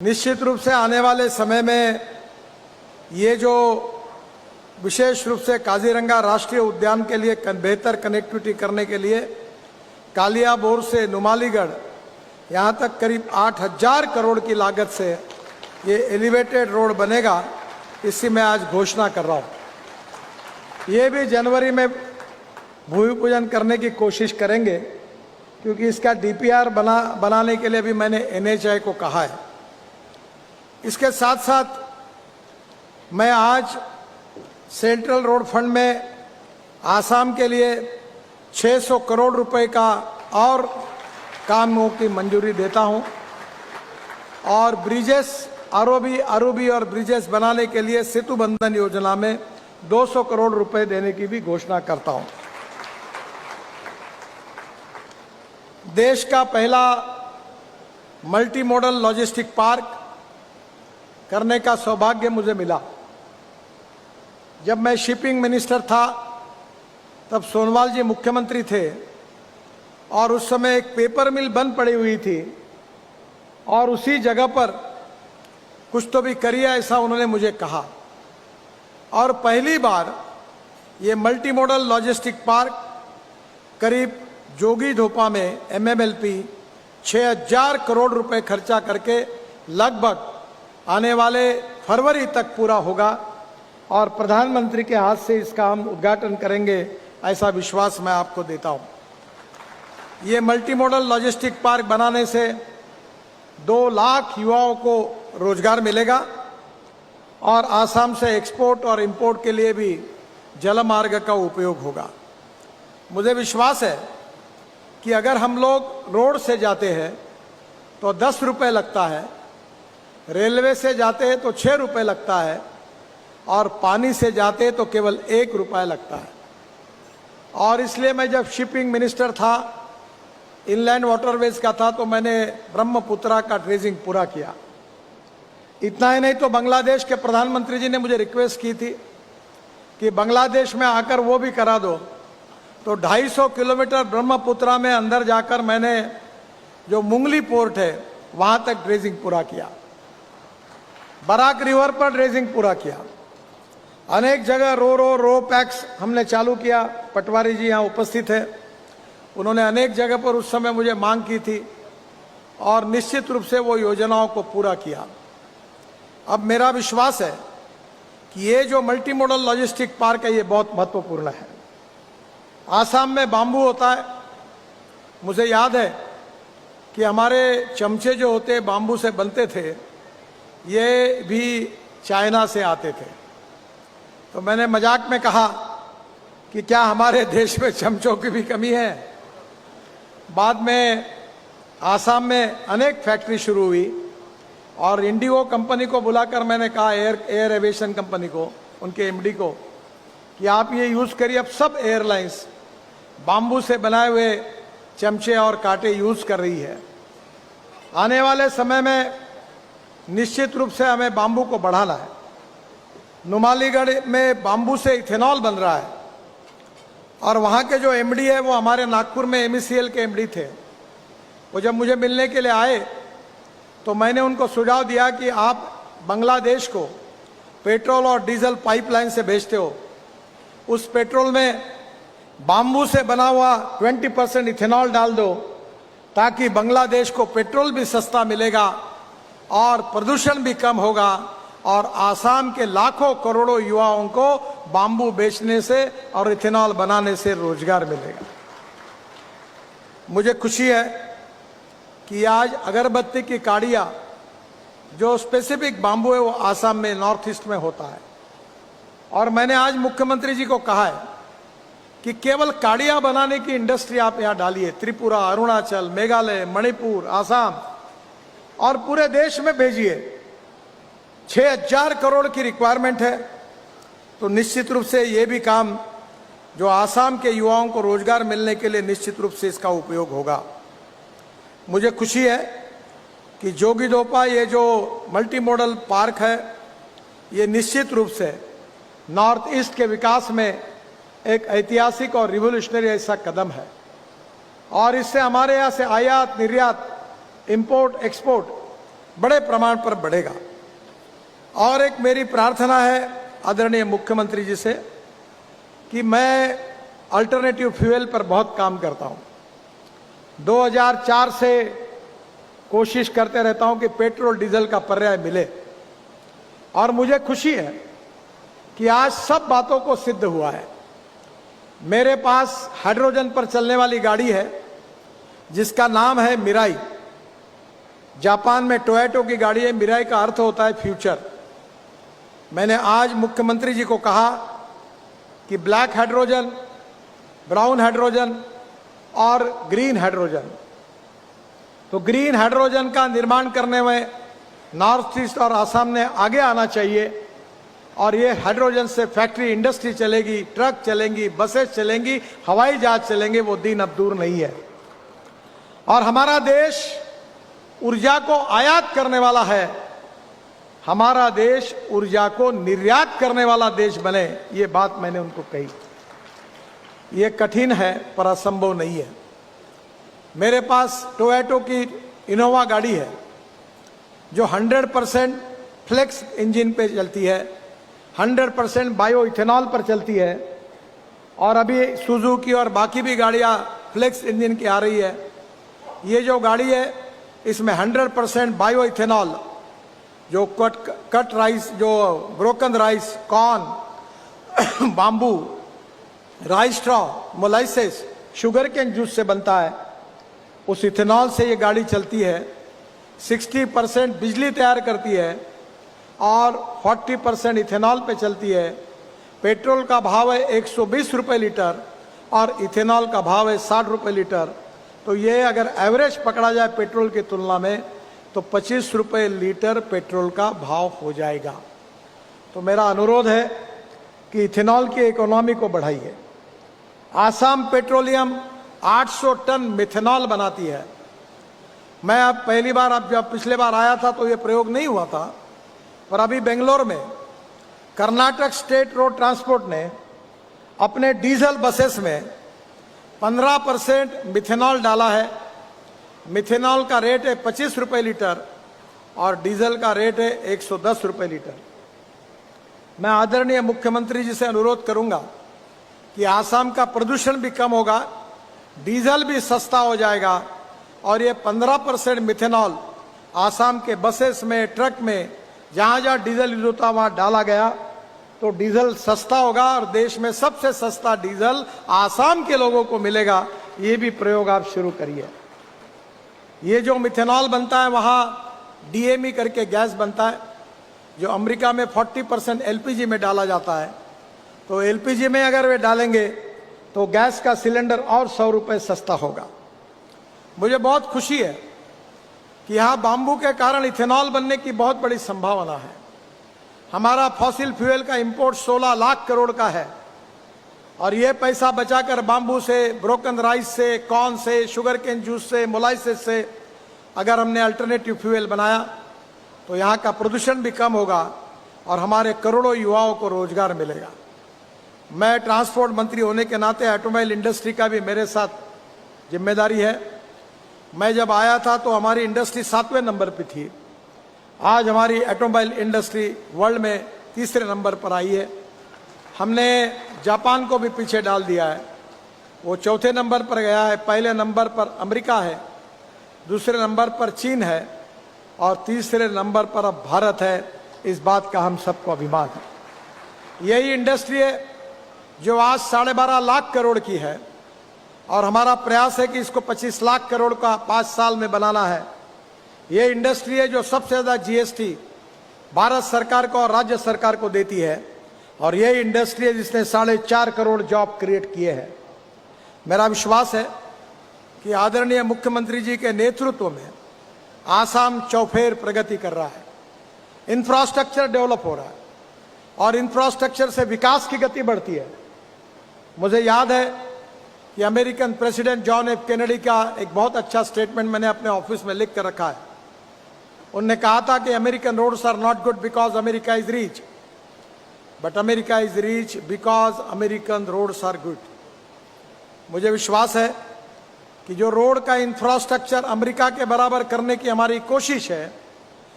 निश्चित रूप से आने वाले समय में ये जो विशेष रूप से काजीरंगा राष्ट्रीय उद्यान के लिए बेहतर कनेक्टिविटी करने के लिए कालियाबोर से नुमालीगढ़ यहाँ तक करीब 8,000 करोड़ की लागत से ये एलिवेटेड रोड बनेगा, इसकी मैं आज घोषणा कर रहा हूँ। ये भी जनवरी में भूमि पूजन करने की कोशिश करेंगे, क्योंकि इसका डीपीआर बनाने के लिए भी मैंने एनएचआई को कहा है। इसके साथ साथ मैं आज सेंट्रल रोड फंड में आसाम के लिए 600 करोड़ रुपए का और कामों की मंजूरी देता हूं, और ब्रिजेस आरओबी और ब्रिजेस बनाने के लिए सेतु बंधन योजना में 200 करोड़ रुपए देने की भी घोषणा करता हूं। देश का पहला मल्टी मॉडल लॉजिस्टिक पार्क करने का सौभाग्य मुझे मिला। जब मैं शिपिंग मिनिस्टर था तब सोनवाल जी मुख्यमंत्री थे, और उस समय एक पेपर मिल बंद पड़ी हुई थी, और उसी जगह पर कुछ तो भी करिए ऐसा उन्होंने मुझे कहा। और पहली बार ये मल्टी मॉडल लॉजिस्टिक पार्क करीब जोगीघोपा में MMLP 6,000 करोड़ रुपए खर्चा करके लगभग आने वाले फरवरी तक पूरा होगा, और प्रधानमंत्री के हाथ से इसका हम उद्घाटन करेंगे, ऐसा विश्वास मैं आपको देता हूं। ये मल्टी मॉडल लॉजिस्टिक पार्क बनाने से 2 लाख युवाओं को रोजगार मिलेगा, और आसाम से एक्सपोर्ट और इंपोर्ट के लिए भी जलमार्ग का उपयोग होगा। मुझे विश्वास है कि अगर हम लोग रोड से जाते हैं तो 10 रुपये लगता है, रेलवे से जाते हैं तो 6 रुपये लगता है, और पानी से जाते हैं तो केवल 1 रुपया लगता है। और इसलिए मैं जब शिपिंग मिनिस्टर था, इनलैंड वाटरवेज का था, तो मैंने ब्रह्मपुत्रा का ड्रेजिंग पूरा किया। इतना ही नहीं तो बांग्लादेश के प्रधानमंत्री जी ने मुझे रिक्वेस्ट की थी कि बांग्लादेश में आकर वो भी करा दो, तो 250 किलोमीटर ब्रह्मपुत्रा में अंदर जाकर मैंने जो मुंगली पोर्ट है वहां तक ड्रेजिंग पूरा किया। बराक रिवर पर ड्रेजिंग पूरा किया। अनेक जगह रो पैक्स हमने चालू किया। पटवारी जी यहाँ उपस्थित है, उन्होंने अनेक जगह पर उस समय मुझे मांग की थी, और निश्चित रूप से वो योजनाओं को पूरा किया। अब मेरा विश्वास है कि ये जो मल्टी मॉडल लॉजिस्टिक पार्क है ये बहुत महत्वपूर्ण है। आसाम में बांबू होता है। मुझे याद है कि हमारे चमचे जो होते बांबू से बनते थे, ये भी चाइना से आते थे। तो मैंने मजाक में कहा कि क्या हमारे देश में चमचों की भी कमी है। बाद में आसाम में अनेक फैक्ट्री शुरू हुई, और इंडिगो कंपनी को बुलाकर मैंने कहा, एयर एविएशन कंपनी को, उनके एमडी को, कि आप ये यूज़ करिए। अब सब एयरलाइंस बाम्बू से बनाए हुए चमचे और कांटे यूज़ कर रही है। आने वाले समय में निश्चित रूप से हमें बाम्बू को बढ़ाना है। नुमालीगढ़ में बाम्बू से इथेनॉल बन रहा है, और वहाँ के जो एमडी है वो हमारे नागपुर में MECL के एमडी थे। वो जब मुझे मिलने के लिए आए तो मैंने उनको सुझाव दिया कि आप बांग्लादेश को पेट्रोल और डीजल पाइपलाइन से भेजते हो, उस पेट्रोल में बाम्बू से बना हुआ 20% इथेनॉल डाल दो, ताकि बांग्लादेश को पेट्रोल भी सस्ता मिलेगा और प्रदूषण भी कम होगा, और आसाम के लाखों करोड़ों युवाओं को बाम्बू बेचने से और इथेनॉल बनाने से रोजगार मिलेगा। मुझे खुशी है कि आज अगरबत्ती की काड़ियाँ जो स्पेसिफिक बाम्बू है वो आसाम में नॉर्थ ईस्ट में होता है। और मैंने आज मुख्यमंत्री जी को कहा है कि केवल काड़ियाँ बनाने की इंडस्ट्री आप यहाँ डालिए, त्रिपुरा, अरुणाचल, मेघालय, मणिपुर, आसाम, और पूरे देश में भेजिए। 6,000 करोड़ की रिक्वायरमेंट है, तो निश्चित रूप से ये भी काम जो आसाम के युवाओं को रोजगार मिलने के लिए निश्चित रूप से इसका उपयोग होगा। मुझे खुशी है कि जोगीघोपा ये जो मल्टी मॉडल पार्क है, ये निश्चित रूप से नॉर्थ ईस्ट के विकास में एक ऐतिहासिक और रिवोल्यूशनरी ऐसा कदम है, और इससे हमारे यहाँ से आयात निर्यात, इंपोर्ट एक्सपोर्ट बड़े प्रमाण पर बढ़ेगा। और एक मेरी प्रार्थना है आदरणीय मुख्यमंत्री जी से कि मैं अल्टरनेटिव फ्यूल पर बहुत काम करता हूं। 2004 से कोशिश करते रहता हूं कि पेट्रोल डीजल का पर्याय मिले, और मुझे खुशी है कि आज सब बातों को सिद्ध हुआ है। मेरे पास हाइड्रोजन पर चलने वाली गाड़ी है जिसका नाम है मिराई। जापान में टोयोटा की गाड़ी है। मिराई का अर्थ होता है फ्यूचर। मैंने आज मुख्यमंत्री जी को कहा कि ब्लैक हाइड्रोजन, ब्राउन हाइड्रोजन और ग्रीन हाइड्रोजन, तो ग्रीन हाइड्रोजन का निर्माण करने में नॉर्थ ईस्ट और आसाम ने आगे आना चाहिए। और ये हाइड्रोजन से फैक्ट्री, इंडस्ट्री चलेगी, ट्रक चलेंगी, बसेस चलेंगी, हवाई जहाज चलेंगे। वो दिन अब दूर नहीं है। और हमारा देश ऊर्जा को आयात करने वाला है, हमारा देश ऊर्जा को निर्यात करने वाला देश बने, ये बात मैंने उनको कही। ये कठिन है पर असंभव नहीं है। मेरे पास टोयोटा की इनोवा गाड़ी है जो 100% फ्लेक्स इंजन पे चलती है, 100% बायो इथेनॉल पर चलती है। और अभी सुजुकी और बाकी भी गाड़ियां फ्लेक्स इंजन की आ रही है। ये जो गाड़ी है इसमें 100% बायो इथेनॉल, जो कट राइस, जो broken rice, corn, bamboo, rice straw, molasses, sugar cane juice से बनता है, उस इथेनॉल से ये गाड़ी चलती है। 60% बिजली तैयार करती है और 40% इथेनॉल पे चलती है। पेट्रोल का भाव है 120 रुपये लीटर और इथेनॉल का भाव है 60 रुपये लीटर। तो ये अगर एवरेज पकड़ा जाए पेट्रोल की तुलना में तो 25 रुपये लीटर पेट्रोल का भाव हो जाएगा। तो मेरा अनुरोध है कि इथेनॉल की इकोनॉमी को बढ़ाइए। आसाम पेट्रोलियम 800 टन मिथेनॉल बनाती है। मैं अब पहली बार, अब जब पिछले बार आया था तो ये प्रयोग नहीं हुआ था, पर अभी बेंगलोर में कर्नाटक स्टेट रोड ट्रांसपोर्ट ने अपने डीजल बसेस में 15% मिथेनॉल डाला है। मिथेनॉल का रेट है 25 रुपये लीटर और डीजल का रेट है 110 रुपये लीटर। मैं आदरणीय मुख्यमंत्री जी से अनुरोध करूंगा कि आसाम का प्रदूषण भी कम होगा, डीजल भी सस्ता हो जाएगा और ये 15% मिथेनॉल आसाम के बसेस में, ट्रक में, जहां जहां डीजल यूज होता वहां डाला गया तो डीजल सस्ता होगा और देश में सबसे सस्ता डीजल आसाम के लोगों को मिलेगा। ये भी प्रयोग आप शुरू करिए। ये जो मिथेनॉल बनता है वहां डीएमई करके गैस बनता है जो अमेरिका में 40% एलपीजी में डाला जाता है। तो एलपीजी में अगर वे डालेंगे तो गैस का सिलेंडर और 100 रुपये सस्ता होगा। मुझे बहुत खुशी है कि यहाँ बाम्बू के कारण इथेनॉल बनने की बहुत बड़ी संभावना है। हमारा फॉसिल फ्यूल का इंपोर्ट 16 लाख करोड़ का है और ये पैसा बचाकर बाम्बू से, ब्रोकन राइस से, कॉर्न से, शुगर केन जूस से, मोलाइसेस से अगर हमने अल्टरनेटिव फ्यूल बनाया तो यहाँ का प्रदूषण भी कम होगा और हमारे करोड़ों युवाओं को रोजगार मिलेगा। मैं ट्रांसपोर्ट मंत्री होने के नाते ऑटोमोबाइल इंडस्ट्री का भी मेरे साथ जिम्मेदारी है। मैं जब आया था तो हमारी इंडस्ट्री 7वें नंबर पे थी। आज हमारी ऑटोमोबाइल इंडस्ट्री वर्ल्ड में 3रे नंबर पर आई है। हमने जापान को भी पीछे डाल दिया है, वो 4थे नंबर पर गया है। पहले नंबर पर अमेरिका है, दूसरे नंबर पर चीन है और 3रे नंबर पर अब भारत है। इस बात का हम सबको अभिमान है। यही इंडस्ट्री है जो आज 12.5 लाख करोड़ की है और हमारा प्रयास है कि इसको 25 लाख करोड़ का 5 साल में बनाना है। ये इंडस्ट्री है जो सबसे ज़्यादा जीएसटी भारत सरकार को और राज्य सरकार को देती है और ये इंडस्ट्री है जिसने 4.5 करोड़ जॉब क्रिएट किए हैं। मेरा विश्वास है कि आदरणीय मुख्यमंत्री जी के नेतृत्व में आसाम चौफेर प्रगति कर रहा है। इंफ्रास्ट्रक्चर डेवलप हो रहा है और इंफ्रास्ट्रक्चर से विकास की गति बढ़ती है। मुझे याद है कि American president John F Kennedy का एक बहुत अच्छा स्टेटमेंट मैंने अपने ऑफिस में लिख कर रखा है। उन्होंने कहा था कि American roads are not good because America is rich, but America is rich because American roads are good. मुझे विश्वास है कि जो रोड का इंफ्रास्ट्रक्चर अमेरिका के बराबर करने की हमारी कोशिश है